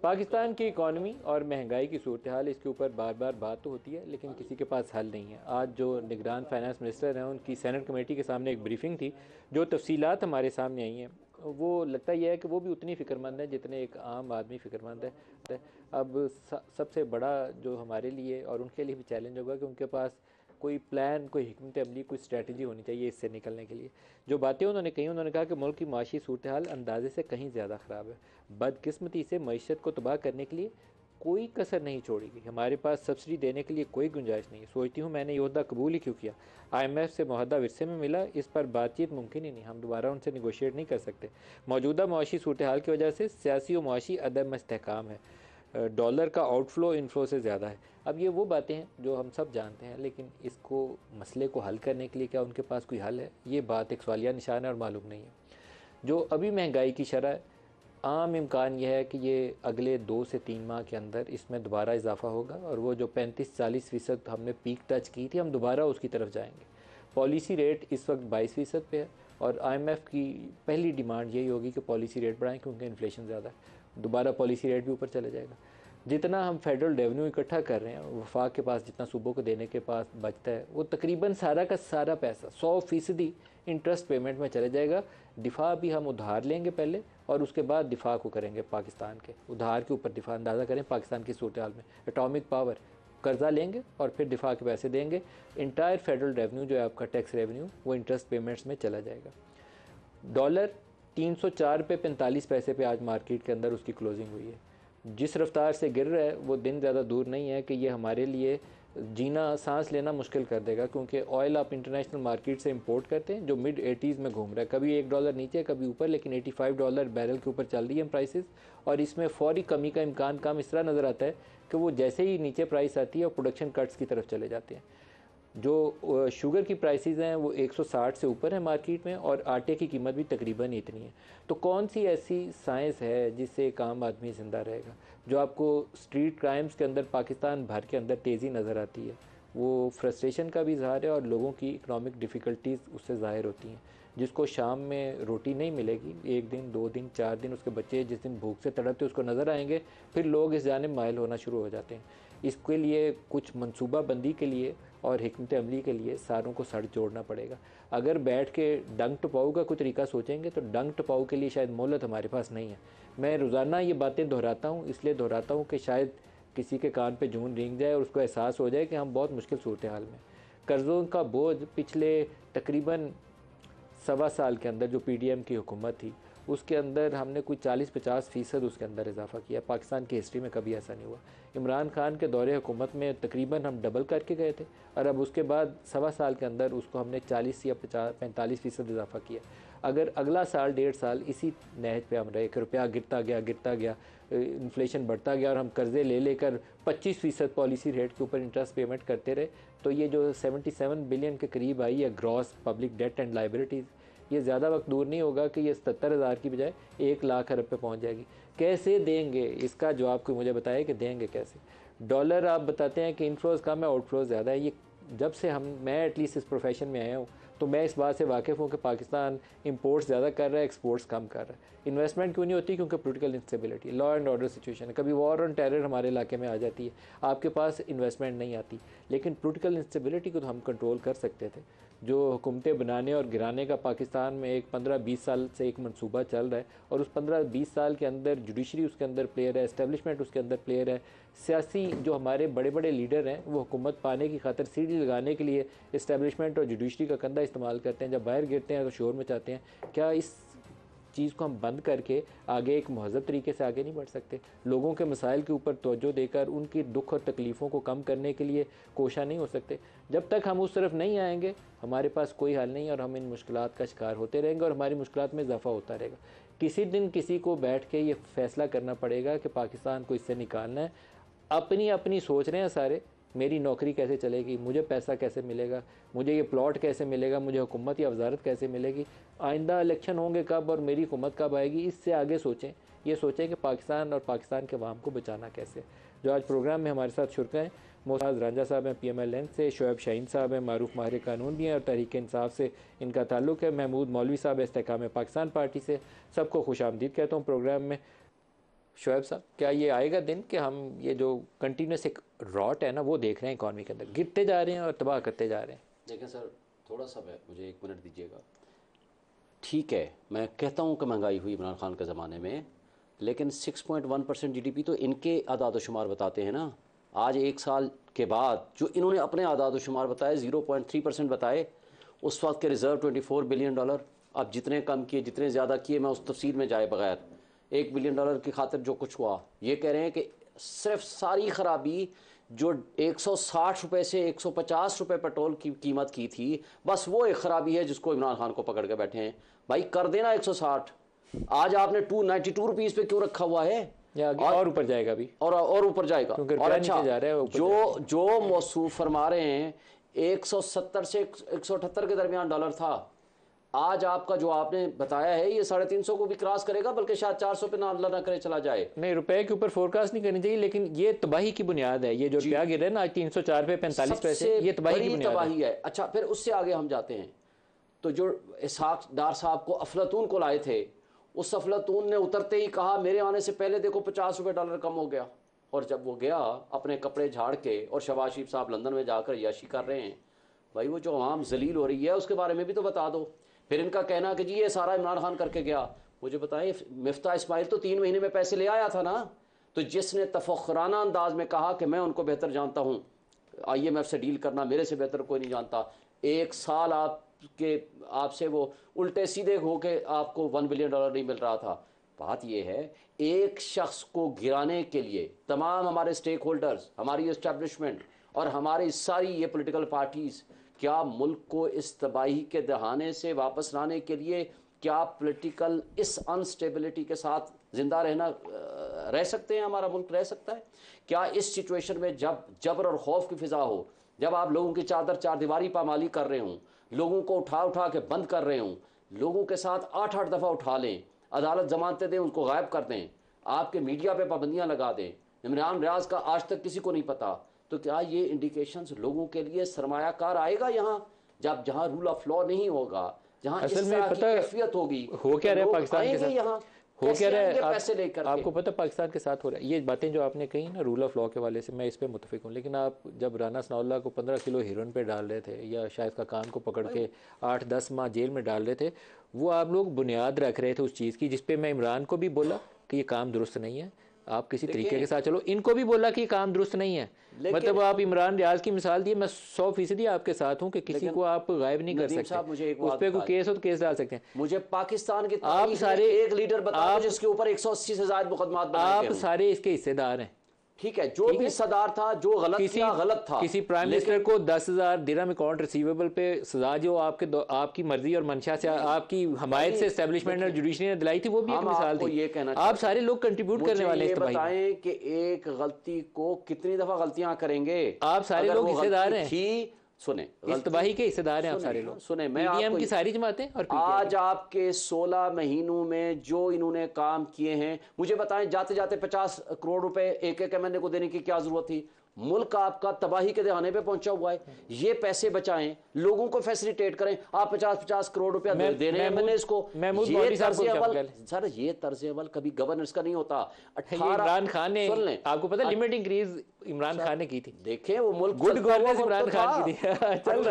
पाकिस्तान की इकॉनमी और महंगाई की सूरत हाल, इसके ऊपर बार बार बात तो होती है लेकिन किसी के पास हल नहीं है। आज जो निगरान फाइनेंस मिनिस्टर हैं उनकी सेनेट कमेटी के सामने एक ब्रीफिंग थी, जो तफसीलात हमारे सामने आई हैं वो लगता यह है कि वो भी उतनी फ़िक्रमंद है जितने एक आम आदमी फ़िक्रमंद है। अब सबसे बड़ा जो हमारे लिए और उनके लिए भी चैलेंज होगा कि उनके पास कोई प्लान, कोई हिकमत अमली, कोई स्ट्रैटेजी होनी चाहिए इससे निकलने के लिए। जो बातें उन्होंने कही, उन्होंने कहा कि मुल्क की माशी सूरत हाल अंदाजे से कहीं ज़्यादा ख़राब है। बदकिस्मती से मईशत को तबाह करने के लिए कोई कसर नहीं छोड़ी गई। हमारे पास सब्सिडी देने के लिए कोई गुंजाइश नहीं है। सोचती हूँ मैंने योद्धा कबूल ही क्यों किया। IMF से मुआहदा विरसे में मिला, इस पर बातचीत मुमकिन ही नहीं। हम दोबारा उनसे निगोशिएट नहीं कर सकते। मौजूदा मुआशी सूरत हाल की वजह से सियासी और मुआशी अदम इस्तेहकाम है। डॉलर का आउटफ्लो इनफ्लो से ज़्यादा है। अब ये वो बातें हैं जो हम सब जानते हैं, लेकिन इसको मसले को हल करने के लिए क्या उनके पास कोई हल है, ये बात एक सवालिया निशान है और मालूम नहीं है। जो अभी महंगाई की शरह, आम इम्कान यह है कि ये अगले 2 से 3 माह के अंदर इसमें दोबारा इजाफा होगा और वो जो 35-40% हमने पीक टच की थी, हम दोबारा उसकी तरफ जाएंगे। पॉलिसी रेट इस वक्त 22% पे है और IMF की पहली डिमांड यही होगी कि पॉलिसी रेट बढ़ाएं क्योंकि इन्फ्लेशन ज़्यादा है। दोबारा पॉलिसी रेट भी ऊपर चले जाएगा। जितना हम फेडरल रेवेन्यू इकट्ठा कर रहे हैं, वफाक के पास जितना सूबों को देने के पास बचता है, वो तकरीबन सारा का सारा पैसा 100% इंटरेस्ट पेमेंट में चले जाएगा। दिफा भी हम उधार लेंगे पहले और उसके बाद दिफा को करेंगे। पाकिस्तान के उधार के ऊपर दिफा, अंदाज़ा करें पाकिस्तान की सूरत हाल में एटॉमिक पावर, कर्जा लेंगे और फिर दिफा के पैसे देंगे। इंटायर फेडरल रेवेन्यू जो है आपका टैक्स रेवेन्यू, वो इंटरेस्ट पेमेंट्स में चला जाएगा। डॉलर 304 पे 45 पैसे पे आज मार्केट के अंदर उसकी क्लोजिंग हुई है। जिस रफ्तार से गिर रहा है वो दिन ज़्यादा दूर नहीं है कि ये हमारे लिए जीना, सांस लेना मुश्किल कर देगा, क्योंकि ऑयल आप इंटरनेशनल मार्केट से इंपोर्ट करते हैं जो मिड 80s में घूम रहा है, कभी $1 नीचे कभी ऊपर, लेकिन $85 बैरल के ऊपर चल रही है प्राइसेस। और इसमें फौरी कमी का इम्कान कम इस तरह नज़र आता है कि वो जैसे ही नीचे प्राइस आती है और प्रोडक्शन कट्स की तरफ चले जाते हैं। जो शुगर की प्राइसेस हैं वो 160 से ऊपर है मार्केट में और आटे की कीमत भी तकरीबन इतनी है। तो कौन सी ऐसी साइंस है जिससे एक आम आदमी ज़िंदा रहेगा? जो आपको स्ट्रीट क्राइम्स के अंदर पाकिस्तान भर के अंदर तेज़ी नज़र आती है, वो फ्रस्ट्रेशन का भी इजहार है और लोगों की इकनॉमिक डिफ़िकल्टीज़ उससे ज़ाहिर होती हैं। जिसको शाम में रोटी नहीं मिलेगी, 1 दिन 2 दिन 4 दिन उसके बच्चे जिस दिन भूख से तड़पते उसको नज़र आएंगे, फिर लोग इस जानिब माइल होना शुरू हो जाते हैं। इसके लिए कुछ मनसूबा बंदी के लिए और हिकमत अमली के लिए सारों को सड़ जोड़ना पड़ेगा। अगर बैठ के डंग टपाऊ का कोई तरीका सोचेंगे तो डंग टपाऊ के लिए शायद मोहलत हमारे पास नहीं है। मैं रोज़ाना ये बातें दोहराता हूँ, इसलिए दोहराता हूँ कि शायद किसी के कान पे जून रेंग जाए और उसको एहसास हो जाए कि हम बहुत मुश्किल सूरत हाल में। कर्ज़ों का बोझ पिछले तकरीबन 1.25 साल के अंदर जो PDM की हुकूमत थी, उसके अंदर हमने कोई 40-50% उसके अंदर इजाफा किया। पाकिस्तान की हिस्ट्री में कभी ऐसा नहीं हुआ। इमरान खान के दौरे हुकूमत में तकरीबन हम डबल करके गए थे और अब उसके बाद 1.25 साल के अंदर उसको हमने 40 या 45% इजाफा किया। अगर अगला साल 1.5 साल इसी नहज पे हम रहे कि रुपया गिरता गया, इन्फ्लेशन बढ़ता गया और हम कर्ज़े ले लेकर 25% पॉलिसी रेट के ऊपर इंटरेस्ट पेमेंट करते रहे, तो ये जो 77 बिलियन के करीब आई है gross public debt and liabilities, ये ज़्यादा वक्त दूर नहीं होगा कि ये 77,000 की बजाय 1 लाख अरब पे पहुंच जाएगी। कैसे देंगे, इसका जवाब कोई मुझे बताए कि देंगे कैसे। डॉलर आप बताते हैं कि इनफ्लोज कम है, आउटफ्लोज ज़्यादा है। ये जब से मैं एटलीस्ट इस प्रोफेशन में आया हूँ तो मैं इस बात से वाकिफ़ हूँ कि पाकिस्तान इंपोर्ट्स ज़्यादा कर रहा है, एक्सपोर्ट्स कम कर रहा है। इन्वेस्टमेंट क्यों नहीं होती? क्योंकि political instability, law and order situation है। कभी वॉर और टेरर हमारे इलाके में आ जाती है, आपके पास इन्वेस्टमेंट नहीं आती। लेकिन पोलिटिकल इंस्टेबिलिटी को तो हम कंट्रोल कर सकते थे। जो हुकूमतें बनाने और गिराने का पाकिस्तान में एक 15-20 साल से एक मंसूबा चल रहा है और उस 15-20 साल के अंदर जुडिशरी उसके अंदर प्लेयर है, एस्टेब्लिशमेंट उसके अंदर प्लेयर है। सियासी जो हमारे बड़े बड़े लीडर हैं वो हुकूमत पाने की खातिर सीढ़ी लगाने के लिए एस्टेब्लिशमेंट और जुडिशरी का कंधा इस्तेमाल करते हैं। जब बाहर गिरते हैं तो शोर मचाते हैं। क्या इस चीज़ को हम बंद करके आगे एक महज़ब तरीके से आगे नहीं बढ़ सकते? लोगों के मसाइल के ऊपर तवज्जो देकर उनकी दुख और तकलीफ़ों को कम करने के लिए कोशा नहीं हो सकते? जब तक हम उस तरफ नहीं आएंगे हमारे पास कोई हल नहीं और हम इन मुश्किलात का शिकार होते रहेंगे और हमारी मुश्किलात में इजाफा होता रहेगा। किसी दिन किसी को बैठ के ये फ़ैसला करना पड़ेगा कि पाकिस्तान को इससे निकालना है। अपनी अपनी सोच रहे हैं सारे, मेरी नौकरी कैसे चलेगी, मुझे पैसा कैसे मिलेगा, मुझे ये प्लॉट कैसे मिलेगा, मुझे हुकूमत या वजारत कैसे मिलेगी, आइंदा इलेक्शन होंगे कब और मेरी हुकूमत कब आएगी, इससे आगे सोचें। ये सोचें कि पाकिस्तान और पाकिस्तान के अवाम को बचाना कैसे। जो आज प्रोग्राम में हमारे साथ शुरका हैं, मोहताज रांझा साहब हैं PMLN से, शोएब शाहीन साहब हैं मारूफ माहिर कानून भी हैं और तहरीक इंसाफ से इनका ताल्लुक़ है, महमूद मौलवी साहब इस्तेहकाम पाकिस्तान पार्टी से। सबको खुश आमदीद कहता हूँ प्रोग्राम में। शोएब साहब, क्या ये आएगा दिन कि हम ये जो कंटिन्यूस एक रॉट है ना वो देख रहे हैं इकॉनमी के अंदर, गिरते जा रहे हैं और तबाह करते जा रहे हैं? देखें सर, थोड़ा सा मुझे 1 मिनट दीजिएगा। ठीक है, मैं कहता हूँ कि महंगाई हुई इमरान खान के ज़माने में, लेकिन 6.1% GDP तो इनके आदाद शुमार बताते हैं ना। आज 1 साल के बाद जो इन्होंने अपने आदाद शुमार बताए 0.3% बताए, उस वक्त के रिज़र्व $24 बिलियन। अब जितने कम किए जितने ज़्यादा किए, मैं उस तफसील में जाए बगैर, $1 बिलियन की खातिर जो कुछ हुआ, ये कह रहे हैं कि सिर्फ सारी ख़राबी जो 160 रुपये से 150 रुपये पेट्रोल की कीमत की थी, बस वो एक ख़राबी है जिसको इमरान खान को पकड़ के बैठे हैं। भाई कर देना 160, आज आपने 292 रुपीज़ पे क्यों रखा हुआ है? या और ऊपर जाएगा अभी, और ऊपर जाएगा। और अच्छा, जा रहा है जो मौसूफ फरमा रहे हैं 170 से 178 के दरमियान डॉलर था, आज आपका जो आपने बताया है ये 350 को भी क्रॉस करेगा, बल्कि शायद 400 पे ना अल्लाह ना करे चला जाए। नहीं, रुपए के ऊपर फोरकास्ट नहीं करनी चाहिए, लेकिन ये तबाही की बुनियाद है। ये जो रुपया गिर रहा है ना आज 304 पे 45 पैसे, ये तबाही की तबाही है। अच्छा, फिर उससे आगे हम जाते हैं तो जो इसहाक डार साहब को अफलातून को लाए थे, उस अफलातून ने उतरते ही कहा मेरे आने से पहले देखो $50 कम हो गया। और जब वो गया अपने कपड़े झाड़ के, और शहबाज शरीफ साहब लंदन में जाकर याशी कर रहे हैं, भाई वो जो आवाम जलील हो रही है उसके बारे में भी तो बता दो। फिर इनका कहना कि जी ये सारा इमरान खान करके गया। मुझे बताएं, मिफ्ता इस्माइल तो 3 महीने में पैसे ले आया था ना। तो जिसने तफखराना अंदाज में कहा कि मैं उनको बेहतर जानता हूँ, IMF से डील करना मेरे से बेहतर कोई नहीं जानता, 1 साल आपसे वो उल्टे सीधे हो के आपको $1 बिलियन नहीं मिल रहा था। बात यह है, एक शख्स को गिराने के लिए तमाम हमारे स्टेक होल्डर्स, हमारी इस्टेब्लिशमेंट और हमारी सारी ये पॉलिटिकल पार्टीज़, क्या मुल्क को इस तबाही के दहाने से वापस लाने के लिए क्या पॉलिटिकल इस अनस्टेबिलिटी के साथ ज़िंदा रह सकते हैं? हमारा मुल्क रह सकता है क्या इस सिचुएशन में, जब जबर और खौफ की फ़िज़ा हो, जब आप लोगों की चार दीवारी पामाली कर रहे हों, लोगों को उठा के बंद कर रहे हों, लोगों के साथ 8-8 दफ़ा उठा लें, अदालत जमानतें दें, उनको गायब कर दें, आपके मीडिया पे पाबंदियाँ लगा दें, इमरान रियाज का आज तक किसी को नहीं पता, तो क्या ये इंडिकेशंस लोगों के लिए सरमायाकार आएगा यहाँ? जहाँ रूल ऑफ लॉ नहीं होगा, जहाँ इस तरह की कैफियत होगी, हो क्या रहा है पाकिस्तान के साथ? यहाँ हो क्या रहा है पैसे लेकर? आपको पता पाकिस्तान के साथ हो रहा है? ये बातें जो आपने कही ना रूल ऑफ लॉ के वाले से, मैं इस पे मुतफिक हूँ, लेकिन आप जब राना सनाउल्लाह को 15 किलो हीरोइन पे डाल रहे थे, या शायद का कान को पकड़ के 8-10 माह जेल में डाल रहे थे, वो आप लोग बुनियाद रख रहे थे उस चीज़ की, जिसपे मैं इमरान को भी बोला कि ये काम दुरुस्त नहीं है, आप किसी तरीके के साथ चलो। इनको भी बोला कि काम दुरुस्त नहीं है। मतलब आप इमरान रियाज की मिसाल दी, मैं 100% आपके साथ हूँ कि किसी को आप गायब नहीं कर सकते। उस पर कोई केस हो तो केस डाल सकते हैं। मुझे पाकिस्तान के आप सारे एक लीडर बताओ जिसके ऊपर 180 से ज्यादा मुकदमात बनाए गए। आप सारे इसके हिस्सेदार हैं। ठीक है, जो भी हिस्सेदार था, जो गलत था। किसी प्राइम मिनिस्टर को 10,000 दिरहम अकाउंट रिसीवेबल पे सजा जो आपकी मर्जी और मंशा से, आपकी हमायत से एस्टेब्लिशमेंट और जुडिशरी ने दिलाई थी, वो भी एक मिसाल थी। आप सारे लोग कंट्रीब्यूट करने वाले हैं। बताएं कि एक गलती को कितनी दफा गलतियां करेंगे? आप सारे लोग हिस्सेदार हैं। सुने, इस तबाही के हिस्सेदार हैं आप सारे लोग। सुने, मैं पीडीएम की सारी जमातें और आज आपके 16 महीनों में जो इन्होंने काम किए हैं, मुझे बताएं जाते जाते 50 करोड़ रुपए एक MNA को देने की क्या जरूरत थी? मुल्क आपका तबाही के दहाने पे पहुंचा हुआ है। ये पैसे बचाएं, लोगों को फैसिलिटेट करें। आप 50-50 करोड़ रुपया दे रहे हैं MNAs को। सर ये तर्ज अमल कभी गवर्नेंस का नहीं होता। इमरान खान ने, आपको पता लिमिट इंक्रीज इमरान खान ने की थी। देखें वो मुल्क गुड गवर्नेंस इमरान खान की थी। चल